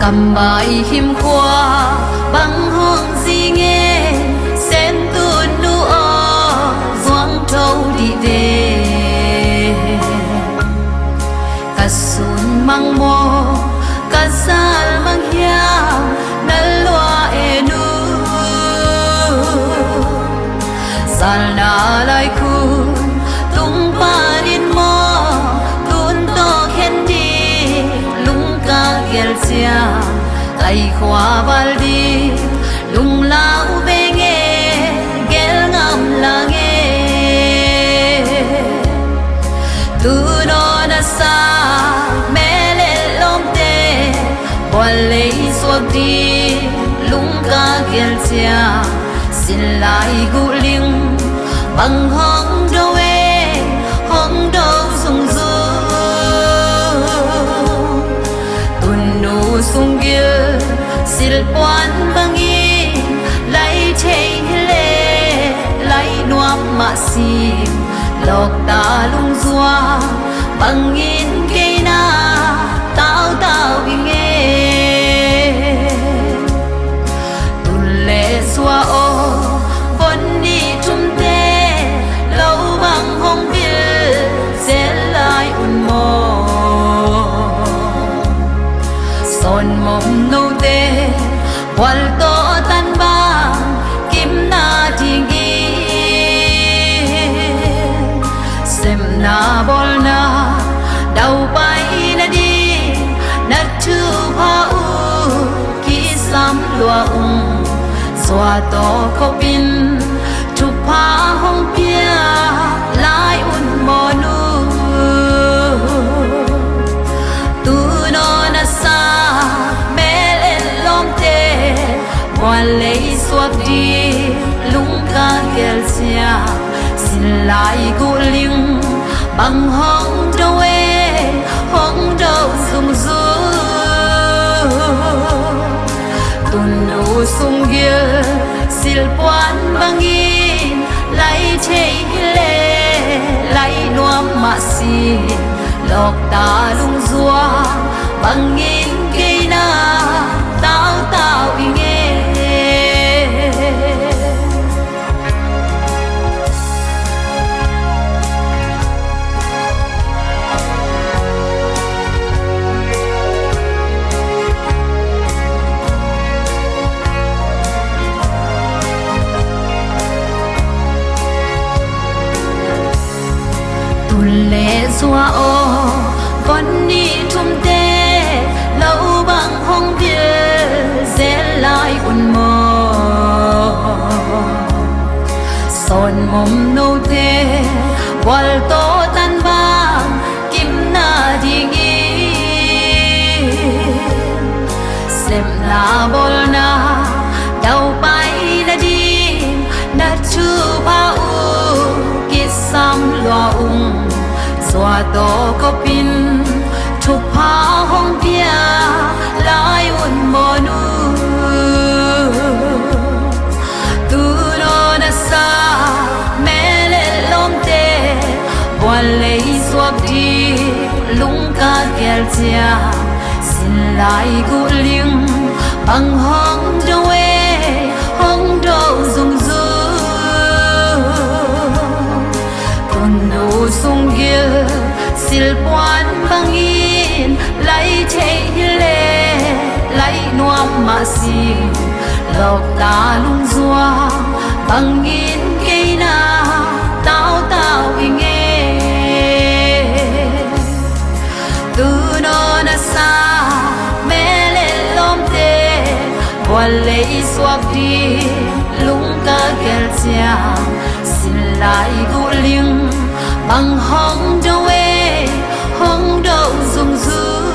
cầm bài hiểm khoa băng hong gì nghe sen tuôn nu o doang trâu đi về cả sun mang mò cả sal mang hiao nal loa enu sal na lai kun tung pa din mo tun to khen đi lung ca gel sia tay khoa bal đi lung lao về nghe gel ngam la nghe tu no na sa mẹ lên lom te bol lấy suốt đi lung ca gel sia xin lại gu ling bằng hong đâu hong đâu sung du tuần nụ sung kia sil quan bangi lại chạy lệ lại nuam mà sim lộc ta lung doa bằng in cây na tao tao nghe tuần lệ xua ô vốn đi chung te lâu bằng hong bill sẽ lại un mò son mom nâu te wal to tan ba kim na tingi sem na bol na đau bay na đi na chu pa u ki sam lua xóa to ko pin chu pa hong pia lai un mo nu tu no na sa mẹ lên lom te qua lấy suốt đi lung ca gel sia xin lại gu ling bằng hong đâu sung du tuần nụ sung kia sil quan bangin lại chạy lệ lại nuam mà xin lộc ta lung doa bangin cây na tao tao nghe lệ xua ô con đi chung te lâu bằng hong bia sẽ lại un mò son mom nâu te wal to tan bang kim na dingi sem na bol na đau bay na đi na chu pa u kisam loa xóa to có pin chụp pa hong pia lại un mo nu tu no na sa mẹ lên lom te qua lấy suốt đi lung ca gel sia xin lại gu ling bằng hong đâu dùng du sung kia sil quan bangin lại chạy lệ lại nuam mà sim lộc ta lung doa bangin cây na tao tao nghe tu no na sa mẹ lên lom te qua lấy suốt đi lung ca gel sia xin lại gu ling bằng hong đâu dùng du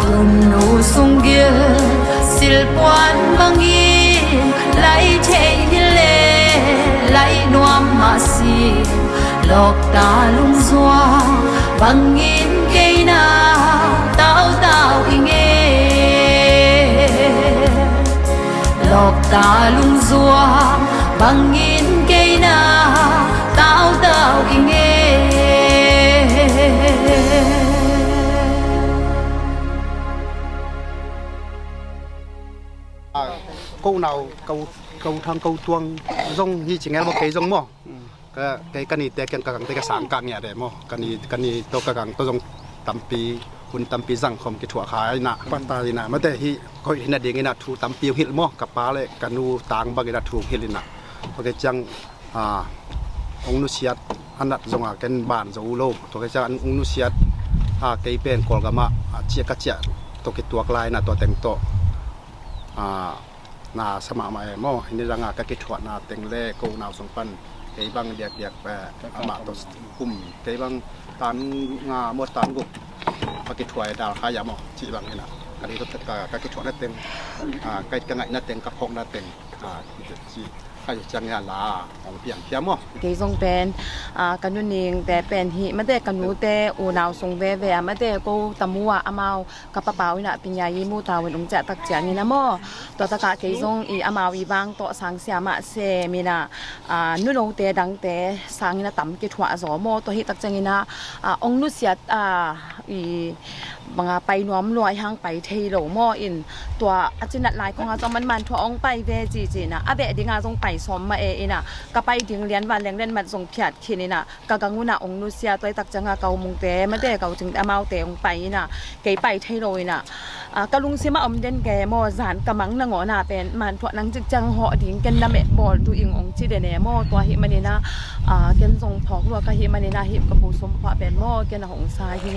tuần nụ sung kia sil quan bangin lại chạy lệ lại nuam mà sim lộc ta lung doa bangin cây na tao tao nghe lộc ta lung doa bangin cây na tao tao 道 kinh nghe. 「nào câu thang câu tuông rong hi chỉ nghe một cái rong mò cái nàyแต่กันcái sáng càng nhẹ đấy mò cái nàyตัวกันตัวrongตั้มปีคุณตั้มปีสั่งคอมกิถั่วขายน่ะปัตตาลีน่ะมาแต่ที่ก็เห็นน่ะเด็กน่ะถูตั้มปีหิลมอกับป้าเลยกันนูต่างบางน่ะถูหิลน่ะโอเคจังองนุเชียดอันนั้นจงอากันบ้านจะอุโลตัวก็จะองนุเชียดเกยเป็นกอลกามาเชียกัจเจตัวกิตัวกลายน่ะตัวแต่งโตน่ะสมามาหม้อเห็นรังกะกิถั่วน่ะแต่งเล่กูน่ะสงปันเกยบางเดียกแบบมาตัวกุ่มเกยบางตานงาหมดตานกุปากกิถั่วดาวขายาหม้อจีบางนี่น่ะกันนี้ตัวกะกิถั่วน่ะเต็งไก่กังไงน่ะเต็งกะพงน่ะเต็งจีใครจังงานลาของเปียงเทียมอ่ะเกยทรงเป็นกันยุนิงแต่เป็นหิไม่ได้กันยูแต่อูนาวทรงเวไม่ได้กูตะมัวอามาวกับปะเปาน่ะปัญญายิมูตาวันองจะตักเจียนี่นะโมตัวตะกะเกยทรงอีอามาวอีบางตัวสังเสียมาเสมีน่ะนุ่นองแต่ดังแต่สังน่ะต่ำกิถวะสอโมตัวฮิตักจังน่ะองนุเสียอีบางไปน้อมรวยห้างไปเทโลโมอินตัวอาจินัดลายของอาจอมันทั่วองไปเวจีน่ะอาเบะดิงาทรงไปซ้อมมาเองน่ะก็ไปถึงเรียนวันเรียนเล่นมันส่งเพียดขี้นี่น่ะกะกังุน่ะองนุเสียตัวตักจังเกามุงเตไม่ได้เกาถึงอามาเตองไปน่ะเกยไปเทโลน่ะกะลุงซิมาอมเด่นแกโมจานกะมังนางอน่ะเป็นมันทั่วนังจึกจังเหาะดิ่งกันน่ะแม่บอลดูอิงองจิเดเนโมตัวหิมันนี่นะเกนทรงพอกรัวกะหิมันนี่นะหิกะปูสมพะเป็นโมเกนหงสาหิ